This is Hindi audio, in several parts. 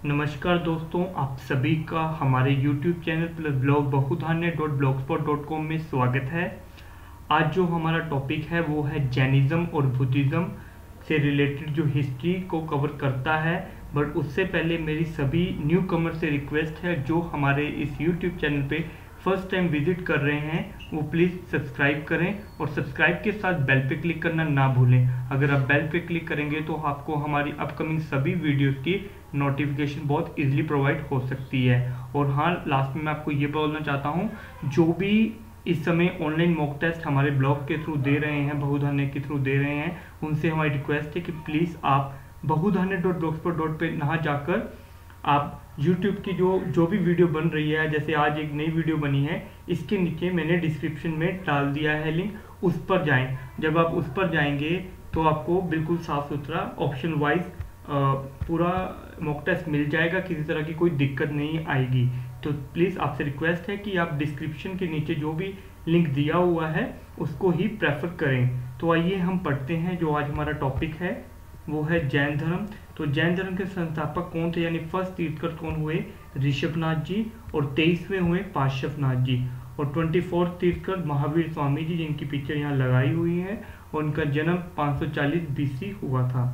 नमस्कार दोस्तों, आप सभी का हमारे YouTube चैनल प्लस ब्लॉग बहुधान्य.blogspot.com में स्वागत है। आज जो हमारा टॉपिक है वो है जैनिज्म और बुद्धिज्म से रिलेटेड जो हिस्ट्री को कवर करता है। बट उससे पहले मेरी सभी न्यू कमर से रिक्वेस्ट है जो हमारे इस YouTube चैनल पे फर्स्ट टाइम विजिट कर रहे हैं वो प्लीज़ सब्सक्राइब करें और सब्सक्राइब के साथ बेल पे क्लिक करना ना भूलें। अगर आप बेल पे क्लिक करेंगे तो आपको हमारी अपकमिंग सभी वीडियोस की नोटिफिकेशन बहुत इजीली प्रोवाइड हो सकती है। और हाँ, लास्ट में मैं आपको ये बोलना चाहता हूँ, जो भी इस समय ऑनलाइन मॉक टेस्ट हमारे ब्लॉग के थ्रू दे रहे हैं, बहुधान्य के थ्रू दे रहे हैं, उनसे हमारी रिक्वेस्ट है कि प्लीज़ आप बहुधान्य.blogspot पे ना जाकर आप YouTube की जो भी वीडियो बन रही है, जैसे आज एक नई वीडियो बनी है, इसके नीचे मैंने डिस्क्रिप्शन में डाल दिया है लिंक, उस पर जाएं। जब आप उस पर जाएंगे तो आपको बिल्कुल साफ सुथरा ऑप्शन वाइज पूरा मॉक टेस्ट मिल जाएगा, किसी तरह की कोई दिक्कत नहीं आएगी। तो प्लीज़ आपसे रिक्वेस्ट है कि आप डिस्क्रिप्शन के नीचे जो भी लिंक दिया हुआ है उसको ही प्रेफर करें। तो आइए हम पढ़ते हैं। जो आज हमारा टॉपिक है वो है जैन धर्म। तो जैन धर्म के संस्थापक कौन थे, यानी फर्स्ट तीर्थकर कौन हुए? ऋषभनाथ जी। और 23वें हुए पार्श्वनाथ जी। और 24 तीर्थकर महावीर स्वामी जी, जिनकी पिक्चर यहाँ लगाई हुई है, और उनका जन्म 540 BC हुआ था।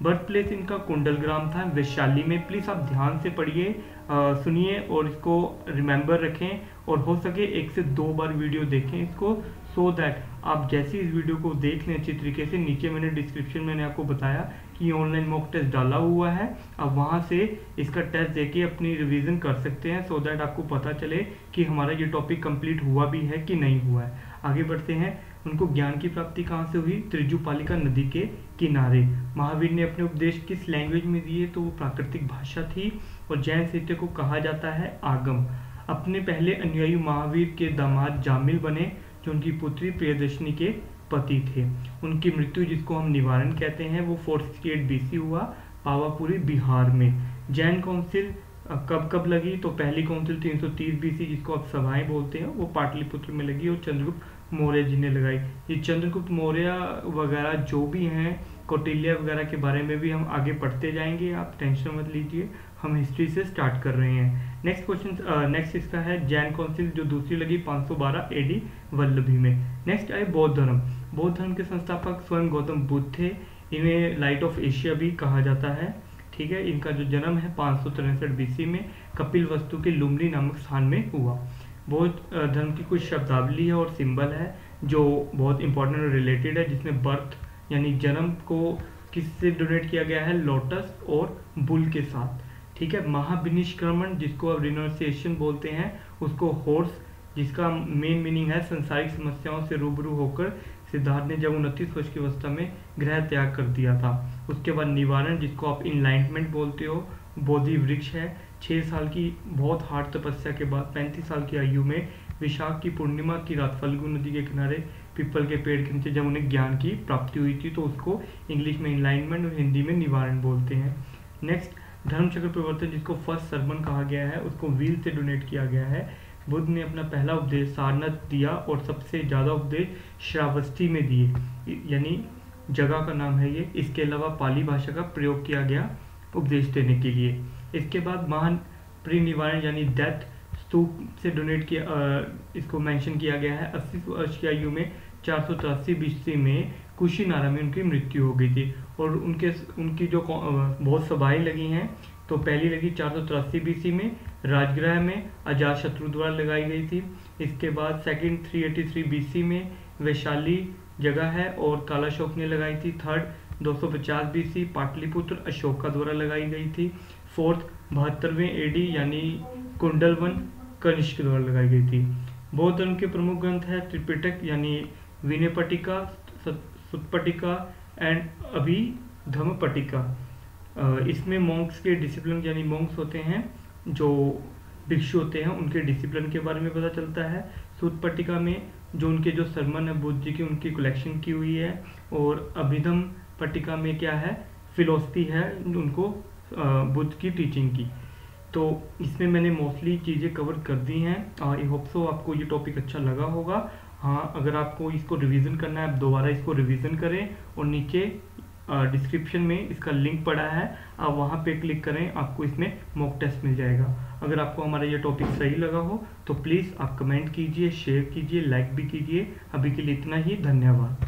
बर्थ प्लेस इनका कुंडलग्राम था, वैशाली में। प्लीज़ आप ध्यान से पढ़िए, सुनिए और इसको रिमेंबर रखें, और हो सके 1 से 2 बार वीडियो देखें इसको, सो दैट आप जैसे इस वीडियो को देख लें अच्छी तरीके से, नीचे मैंने डिस्क्रिप्शन में आपको बताया कि ऑनलाइन मॉक टेस्ट डाला हुआ है, अब वहाँ से इसका टेस्ट देके अपनी रिवीजन कर सकते हैं, सो दैट आपको पता चले कि हमारा ये टॉपिक कंप्लीट हुआ भी है कि नहीं हुआ है। आगे बढ़ते हैं। उनको ज्ञान की प्राप्ति कहाँ से हुई? त्रिजुपालिका नदी के किनारे। महावीर ने अपने उपदेश किस लैंग्वेज में दिए? तो वो प्राकृतिक भाषा थी। और जैन साहित्य को कहा जाता है आगम। अपने पहले अनुयायी महावीर के दामाद जामिल बने, जो उनकी पुत्री प्रियदर्शनी के पति थे। उनकी मृत्यु, जिसको हम निवारण कहते हैं, वो 468 BC हुआ, पावापुरी बिहार में। जैन काउंसिल कब कब लगी? तो पहली काउंसिल 330 BC, जिसको आप सभाएं बोलते हैं, वो पाटलिपुत्र में लगी और चंद्रगुप्त मौर्य जी ने लगाई। ये चंद्रगुप्त मौर्य वगैरह जो भी हैं, कौटिल्य वगैरह के बारे में भी हम आगे पढ़ते जाएंगे, आप टेंशन मत लीजिए, हम हिस्ट्री से स्टार्ट कर रहे हैं। नेक्स्ट क्वेश्चन, नेक्स्ट इसका है जैन काउंसिल जो दूसरी लगी 512 AD वल्लभी में। नेक्स्ट आए बौद्ध धर्म। बौद्ध धर्म के संस्थापक स्वयं गौतम बुद्ध थे। इन्हें लाइट ऑफ एशिया भी कहा जाता है। ठीक है, इनका जो जन्म है 563 BC में कपिल वस्तु के लुम्बिनी नामक स्थान में हुआ। बौद्ध धर्म की कुछ शब्दावली है और सिंबल है जो बहुत इंपॉर्टेंट और रिलेटेड है, जिसमें बर्थ यानी जन्म को किससे डोनेट किया गया है? लोटस और बुल के साथ। ठीक है, महाविनिष्क्रमण, जिसको अब रिनोसिएशन बोलते हैं, उसको हॉर्स, जिसका मेन मीनिंग है सांसारिक समस्याओं से रूबरू होकर सिद्धार्थ ने जब 29 वर्ष की अवस्था में गृह त्याग कर दिया था। उसके बाद निवारण, जिसको आप इनलाइटमेंट बोलते हो, बोधि वृक्ष है। 6 साल की बहुत हार्ड तपस्या के बाद 35 साल की आयु में विशाख की पूर्णिमा की रात फल्गु नदी के किनारे पीपल के पेड़ के नीचे जब उन्हें ज्ञान की प्राप्ति हुई थी, तो उसको इंग्लिश में इनलाइटमेंट और हिंदी में निवारण बोलते हैं। नेक्स्ट, धर्म चक्र परिवर्तन, जिसको फर्स्ट सरमन कहा गया है, उसको व्हील से डोनेट किया गया है। बुद्ध ने अपना पहला उपदेश सारनाथ दिया और सबसे ज़्यादा उपदेश श्रावस्ती में दिए, यानी जगह का नाम है ये। इसके अलावा पाली भाषा का प्रयोग किया गया उपदेश देने के लिए। इसके बाद महान परिनिर्वाण यानी डेथ स्तूप से डोनेट किया, इसको मेंशन किया गया है। 80 वर्ष की आयु में 483 BC में कुशीनारा में उनकी मृत्यु हो गई थी। और उनकी जो बहुत सभाएं लगी हैं, तो पहली लगी 483 BC में राजगृह में, अजातशत्रु द्वारा लगाई गई थी। इसके बाद सेकंड 383 BC में वैशाली जगह है और कालाशोक ने लगाई थी। थर्ड 250 BC पाटलिपुत्र अशोका द्वारा लगाई गई थी। फोर्थ 72वें AD यानी कुंडलवन कनिष्क द्वारा लगाई गई थी। बौद्ध धर्म के प्रमुख ग्रंथ है त्रिपिटक यानी विनयपटिका, सुत्तपटिका एंड अभिधम्मपटिका। इसमें मॉन्क्स के डिसिप्लिन यानी मॉन्क्स होते हैं, जो भिक्षु होते हैं, उनके डिसिप्लिन के बारे में पता चलता है। सुत्तपटिका में जो उनके जो सरमन है बुद्ध जी की, उनकी कलेक्शन की हुई है। और अभिधम पट्टिका में क्या है? फिलोसफी है उनको बुद्ध की टीचिंग की। तो इसमें मैंने मोस्टली चीज़ें कवर कर दी हैं। आई होप सो आपको ये टॉपिक अच्छा लगा होगा। हाँ, अगर आपको इसको रिवीजन करना है, आप दोबारा इसको रिवीजन करें और नीचे डिस्क्रिप्शन में इसका लिंक पड़ा है, आप वहाँ पे क्लिक करें, आपको इसमें मॉक टेस्ट मिल जाएगा। अगर आपको हमारा ये टॉपिक सही लगा हो तो प्लीज़ आप कमेंट कीजिए, शेयर कीजिए, लाइक भी कीजिए। अभी के लिए इतना ही, धन्यवाद।